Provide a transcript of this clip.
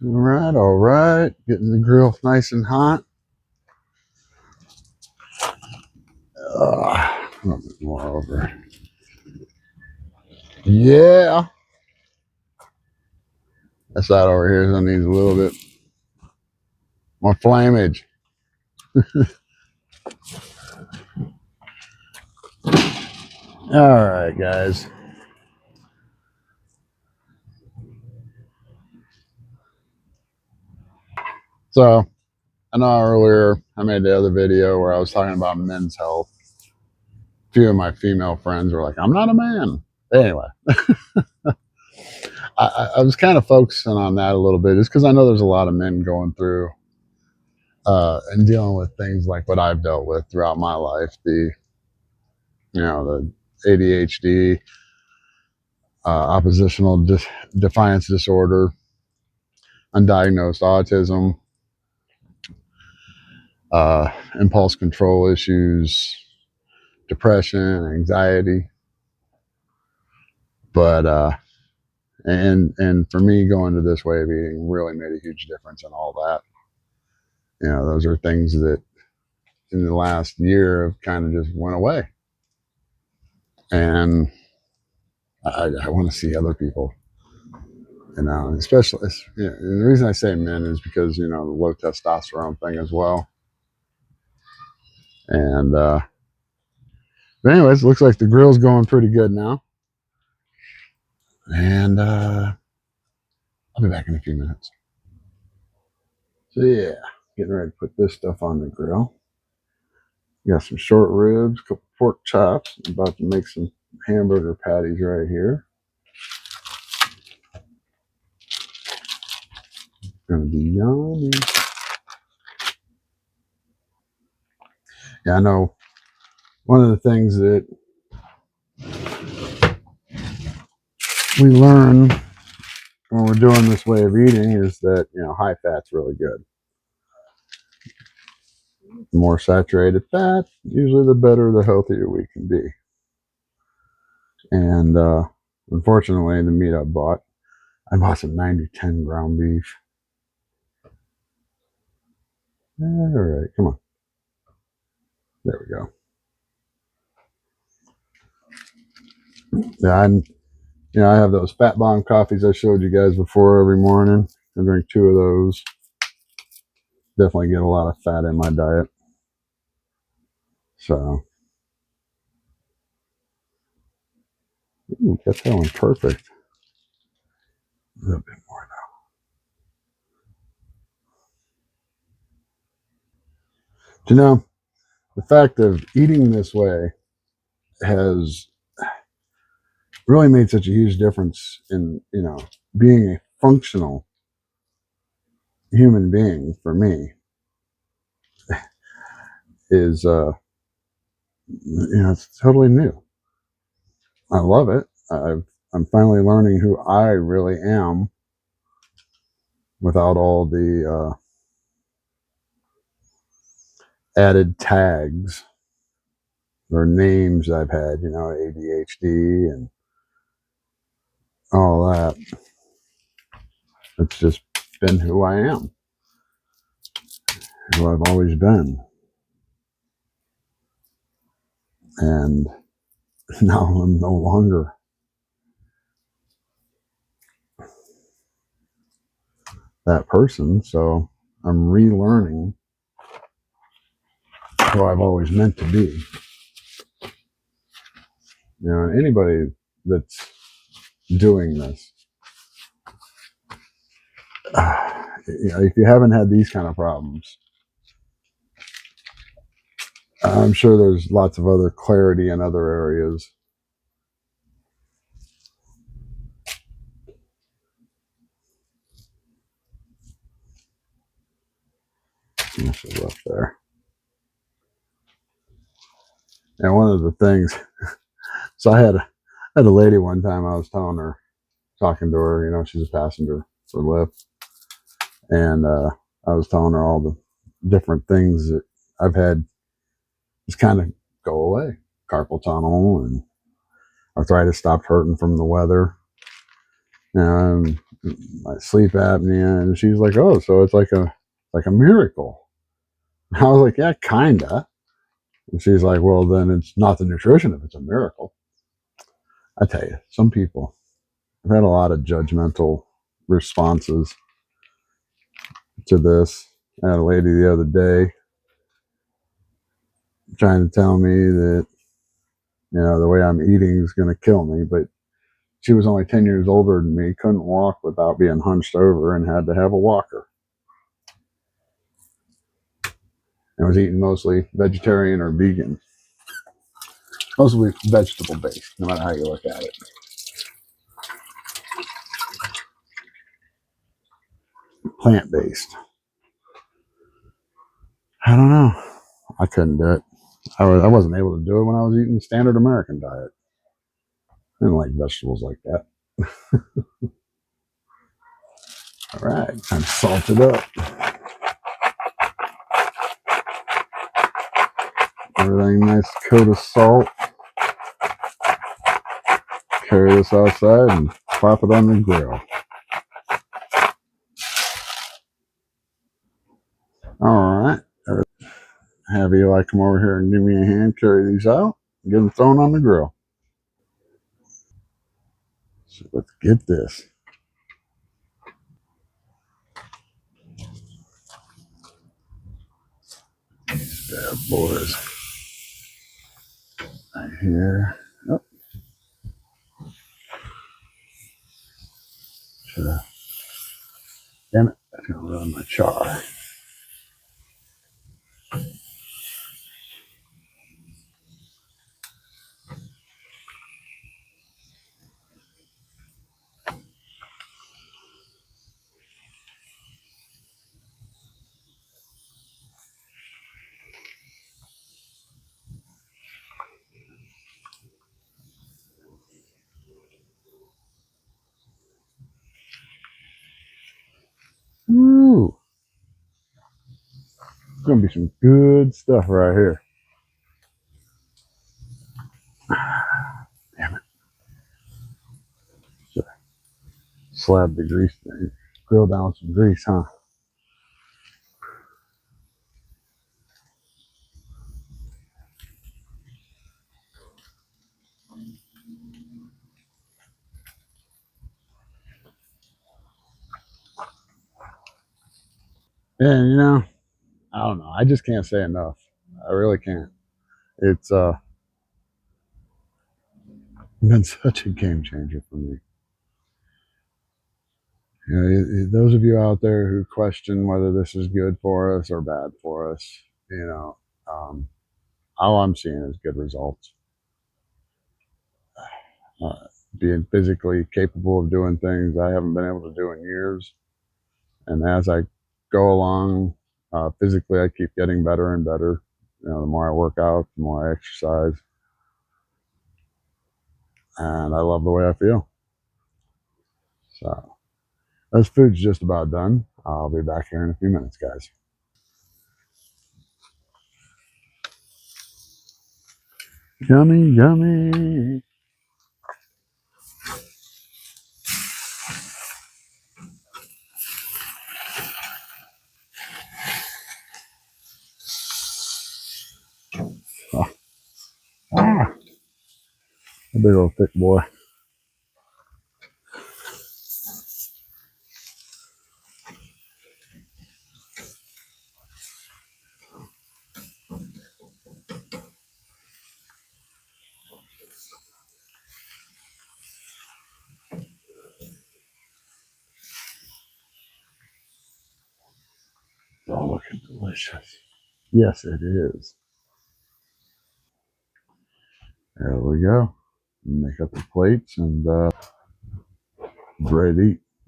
All right. Getting the grill nice and hot. A little bit more over. Yeah. That side over here needs a little bit more flamage. All right, guys. So I know earlier I made the other video where I was talking about men's health. A few of my female friends were like, I'm not a man. Anyway, I was kind of focusing on that a little bit just because I know there's a lot of men going through and dealing with things like what I've dealt with throughout my life. The ADHD, oppositional defiance disorder, undiagnosed autism, impulse control issues, depression, anxiety. But and for me, going to this way of eating really made a huge difference in all that. Those are things that in the last year have kind of just went away, and I want to see other people. Especially, and the reason I say men is because the low testosterone thing as well. And but anyways, it looks like the grill's going pretty good now. And I'll be back in a few minutes. So yeah, getting ready to put this stuff on the grill. Got some short ribs, a couple pork chops. I'm about to make some hamburger patties right here. Gonna be yummy. Yeah, I know one of the things that we learn when we're doing this way of eating is that high fat's really good. The more saturated fat, usually the better, the healthier we can be. And unfortunately, the meat I bought some 90-10 ground beef. All right, come on. There we go. Yeah, I have those fat bomb coffees I showed you guys before every morning. I drink 2 of those. Definitely get a lot of fat in my diet. So, got that one perfect. A little bit more now. The fact of eating this way has really made such a huge difference in, being a functional human being for me is, it's totally new. I love it. I'm finally learning who I really am without all the added tags or names I've had, ADHD and all that. It's just been who I am, who I've always been. And now I'm no longer that person. So I'm relearning who I've always meant to be. Anybody that's doing this, if you haven't had these kind of problems, I'm sure there's lots of other clarity in other areas. This is up there. And one of the things, so I had a lady one time. I was talking to her. She's a passenger for Lyft, and I was telling her all the different things that I've had just kind of go away. Carpal tunnel and arthritis stopped hurting from the weather. my sleep apnea, and she's like, "Oh, so it's like a miracle." I was like, "Yeah, kinda." And she's like, "Well, then it's not the nutrition if it's a miracle." I tell you, some people have had a lot of judgmental responses to this. I had a lady the other day trying to tell me that the way I'm eating is going to kill me, but she was only 10 years older than me, couldn't walk without being hunched over, and had to have a walker. And was eating mostly vegetarian or vegan, mostly vegetable based, no matter how you look at it. Plant based. I don't know. I couldn't do it. I wasn't able to do it when I was eating the standard American diet. I didn't like vegetables like that. All right, time to salt it up. Everything nice coat of salt. Carry this outside and pop it on the grill. All right. Have Eli come over here and give me a hand, carry these out, and get them thrown on the grill. So let's get this. These bad boys right here. Oh, damn it. That's going to ruin my char. Ooh. It's going to be some good stuff right here. Damn it. So, slab the grease thing. Grill down with some grease, huh? And I don't know. I just can't say enough. I really can't. It's been such a game changer for me. Those of you out there who question whether this is good for us or bad for us, um, all I'm seeing is good results. Being physically capable of doing things I haven't been able to do in years, and as I go along, physically I keep getting better and better. The more I work out, the more I exercise, and I love the way I feel. So this food's just about done. I'll be back here in a few minutes, guys. Yummy, yummy. Oh, ah, a big old thick boy. Oh, looking delicious. Yes, it is. There we go. Make up the plates and ready to eat.